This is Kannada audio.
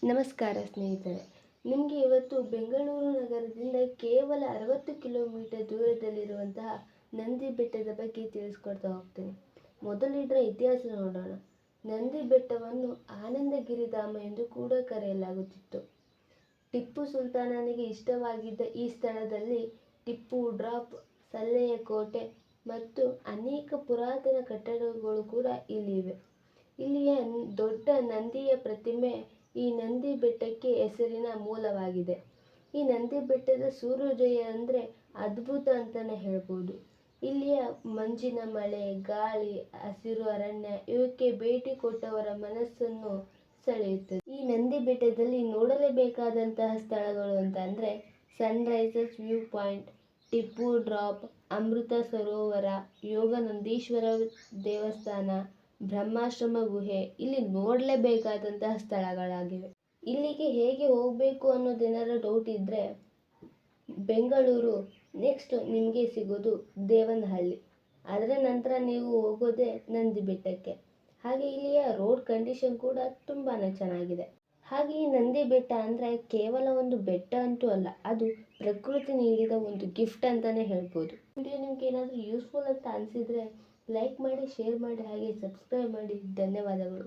ನಮಸ್ಕಾರ ಸ್ನೇಹಿತರೆ, ನಿಮಗೆ ಇವತ್ತು ಬೆಂಗಳೂರು ನಗರದಿಂದ ಕೇವಲ 60 ಕಿಲೋಮೀಟರ್ ದೂರದಲ್ಲಿರುವಂತಹ ನಂದಿ ಬೆಟ್ಟದ ಬಗ್ಗೆ ತಿಳಿಸ್ಕೊಡ್ತಾ ಹೋಗ್ತೀನಿ. ಮೊದಲು ಇದರ ಇತಿಹಾಸ ನೋಡೋಣ. ನಂದಿ ಬೆಟ್ಟವನ್ನು ಆನಂದಗಿರಿಧಾಮ ಎಂದು ಕೂಡ ಕರೆಯಲಾಗುತ್ತಿತ್ತು. ಟಿಪ್ಪು ಸುಲ್ತಾನನಿಗೆ ಇಷ್ಟವಾಗಿದ್ದ ಈ ಸ್ಥಳದಲ್ಲಿ ಟಿಪ್ಪು ಡ್ರಾಪ್, ಸಲ್ಲೆಯ ಕೋಟೆ ಮತ್ತು ಅನೇಕ ಪುರಾತನ ಕಟ್ಟಡಗಳು ಕೂಡ ಇಲ್ಲಿವೆ. ಇಲ್ಲಿಯ ದೊಡ್ಡ ನಂದಿಯ ಪ್ರತಿಮೆ ಈ ನಂದಿ ಬೆಟ್ಟಕ್ಕೆ ಹೆಸರಿನ ಮೂಲವಾಗಿದೆ. ಈ ನಂದಿ ಬೆಟ್ಟದ ಸೂರ್ಯೋದಯ ಅಂದರೆ ಅದ್ಭುತ ಅಂತಲೇ ಹೇಳ್ಬೋದು. ಇಲ್ಲಿಯ ಮಂಜಿನ ಮಳೆ, ಗಾಳಿ, ಹಸಿರು ಅರಣ್ಯ ಇವಕ್ಕೆ ಭೇಟಿ ಕೊಟ್ಟವರ ಮನಸ್ಸನ್ನು ಸೆಳೆಯುತ್ತದೆ. ಈ ನಂದಿ ಬೆಟ್ಟದಲ್ಲಿ ನೋಡಲೇಬೇಕಾದಂತಹ ಸ್ಥಳಗಳು ಅಂತ ಅಂದರೆ sunrisers view point, Tipu drop, Amrita Sarovara, Yoganandishwara ದೇವಸ್ಥಾನ, ಬ್ರಹ್ಮಾಶ್ರಮ ಗುಹೆ ಇಲ್ಲಿ ನೋಡಲೇಬೇಕಾದಂತಹ ಸ್ಥಳಗಳಾಗಿವೆ. ಇಲ್ಲಿಗೆ ಹೇಗೆ ಹೋಗಬೇಕು ಅನ್ನೋದೇನಾದ್ರು ಡೌಟ್ ಇದ್ದರೆ ಬೆಂಗಳೂರು ನೆಕ್ಸ್ಟ್ ನಿಮಗೆ ಸಿಗೋದು ದೇವನಹಳ್ಳಿ, ಅದರ ನಂತರ ನೀವು ಹೋಗೋದೇ ನಂದಿ ಬೆಟ್ಟಕ್ಕೆ. ಹಾಗೆ ಇಲ್ಲಿಯ ರೋಡ್ ಕಂಡೀಷನ್ ಕೂಡ ತುಂಬಾ ಚೆನ್ನಾಗಿದೆ. ಹಾಗೆ ಈ ನಂದಿ ಬೆಟ್ಟ ಅಂದರೆ ಕೇವಲ ಒಂದು ಬೆಟ್ಟ ಅಂತೂ ಅಲ್ಲ, ಅದು ಪ್ರಕೃತಿ ನೀಡಿದ ಒಂದು ಗಿಫ್ಟ್ ಅಂತಲೇ ಹೇಳ್ಬೋದು. ವಿಡಿಯೋ ನಿಮ್ಗೆ ಏನಾದರೂ ಯೂಸ್ಫುಲ್ ಅಂತ ಅನಿಸಿದರೆ ಲೈಕ್ ಮಾಡಿ, ಶೇರ್ ಮಾಡಿ, ಹಾಗೆ ಸಬ್ಸ್ಕ್ರೈಬ್ ಮಾಡಿ. ಧನ್ಯವಾದಗಳು.